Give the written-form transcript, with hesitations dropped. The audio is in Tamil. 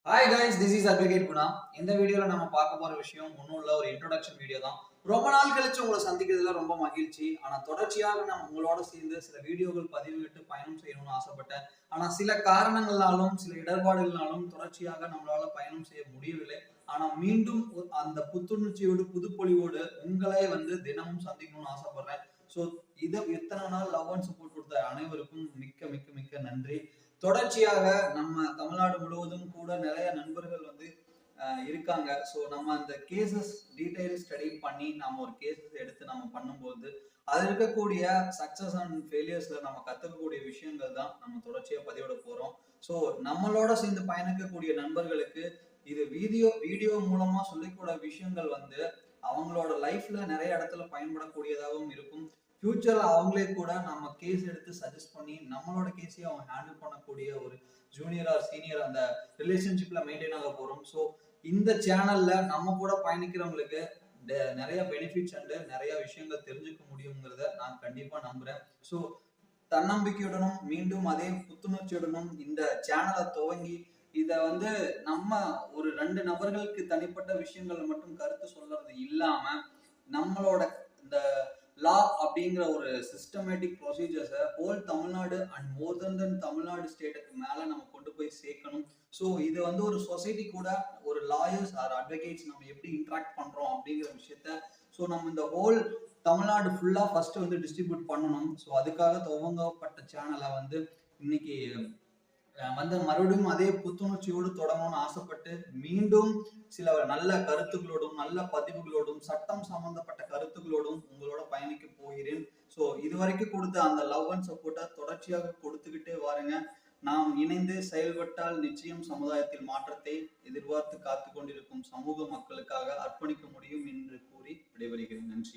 Hi guys, this is advocate Guna. இந்த வீடியோல நம்ம பார்க்க போற விஷயம் ஒன்றும் இல்லை, ஒரு இன்ட்ரோடக்ஷன் வீடியோ தான். ரொம்ப நாள் கழிச்சு உங்களை சந்திக்கிறதுல ரொம்ப மகிழ்ச்சி. ஆனால் தொடர்ச்சியாக நான் உங்களோட சேர்ந்து சில வீடியோக்கள் பதிவிட்டு பயணம் செய்யணும்னு ஆசைப்பட்டேன். ஆனால் சில காரணங்களாலும் சில இடர்பாடுகளாலும் தொடர்ச்சியாக நம்மளால பயணம் செய்ய முடியவில்லை. ஆனால் மீண்டும் அந்த புத்துணர்ச்சியோடு புதுப்பொலிவோடு உங்களை தினமும் சந்திக்கணும்னு ஆசைப்படுறேன். ஸோ இத்தனை நாள் லவ் அண்ட் சப்போர்ட் கொடுத்த அனைவருக்கும் மிக்க மிக்க மிக்க நன்றி. தொடர்ச்சியாக நம்ம தமிழ்நாடு முழுவதும் கூட நிறைய நண்பர்கள் இருக்காங்க. ஸோ நம்ம அந்த கேசஸ் டீடைல் ஸ்டடி பண்ணி நம்ம ஒரு கேசஸ் எடுத்து நம்ம பண்ணும்போது அது இருக்கக்கூடிய சக்சஸ் அண்ட் ஃபெயிலியர்ஸ்ல நம்ம கத்துக்கக்கூடிய விஷயங்கள் தான் நம்ம தொடர்ச்சியா பதிவிட போறோம். ஸோ நம்மளோட சேர்ந்து பயணிக்கக்கூடிய நண்பர்களுக்கு இது வீடியோ மூலமா சொல்லிக்கூட விஷயங்கள் அவங்களோட லைஃப்ல நிறைய இடத்துல பயன்படக்கூடியதாகவும் இருக்கும். ஃபியூச்சர்ல அவங்களே கூட நம்ம கேஸ் எடுத்து சஜஸ்ட் பண்ணி நம்மளோட கேஸையும் அவங்க ஹேண்டில் பண்ணக்கூடிய ஒரு ஜூனியர் ஆர் சீனியர் அந்த ரிலேஷன்ஷிப்ல மெயின்டைன் ஆக போறோம். ஸோ இந்த சேனல்ல நம்ம கூட பயணிக்கிறவங்களுக்கு நிறைய பெனிஃபிட்ஸ் அண்ட் நிறைய விஷயங்கள் தெரிஞ்சுக்க முடியுங்கிறத நான் கண்டிப்பா நம்புறேன். ஸோ தன்னம்பிக்கையுடனும் மீண்டும் அதே புத்துணர்ச்சியுடனும் இந்த சேனலை துவங்கி இத நம்ம ஒரு 2 நபர்களுக்கு தனிப்பட்ட விஷயங்கள் மட்டும் கருத்து சொல்றது இல்லாம நம்மளோட இந்த லா அப்படிங்கிற ஒரு சிஸ்டமேட்டிக் ப்ரொசீஜர்ஸை whole Tamil Nadu and more then Tamil Nadu ஸ்டேட்டுக்கு மேல நம்ம கொண்டு போய் சேர்க்கணும். ஸோ இது ஒரு சொசைட்டி கூட ஒரு லாயர்ஸ் ஆர் அட்வொகேட்ஸ் நம்ம எப்படி இன்ட்ராக்ட் பண்றோம் அப்படிங்கிற விஷயத்த ஸோ நம்ம இந்த ஹோல் தமிழ்நாடு ஃபுல்லா ஃபர்ஸ்ட் டிஸ்ட்ரிபியூட் பண்ணணும். ஸோ அதுக்காக துவங்கப்பட்ட சேனலை இன்னைக்கு மறுபடியும் அதே புத்துணர்ச்சியோடு தொடங்கணும்னு ஆசைப்பட்டு மீண்டும் சில நல்ல கருத்துக்களோடும் நல்ல பதிவுகளோடும் சட்டம் சம்பந்தப்பட்ட கருத்துக்களோடும் உங்களோட பயணிக்க போகிறேன். ஸோ இதுவரைக்கும் கொடுத்த அந்த லவ் அண்ட் சப்போர்ட்டை தொடர்ச்சியாக கொடுத்துக்கிட்டே வாருங்க. நாம் இணைந்து செயல்பட்டால் நிச்சயம் சமுதாயத்தில் மாற்றத்தை எதிர்பார்த்து காத்து கொண்டிருக்கும் சமூக மக்களுக்காக அர்ப்பணிக்க முடியும் என்று கூறி விடைபெறுகிறேன். நன்றி.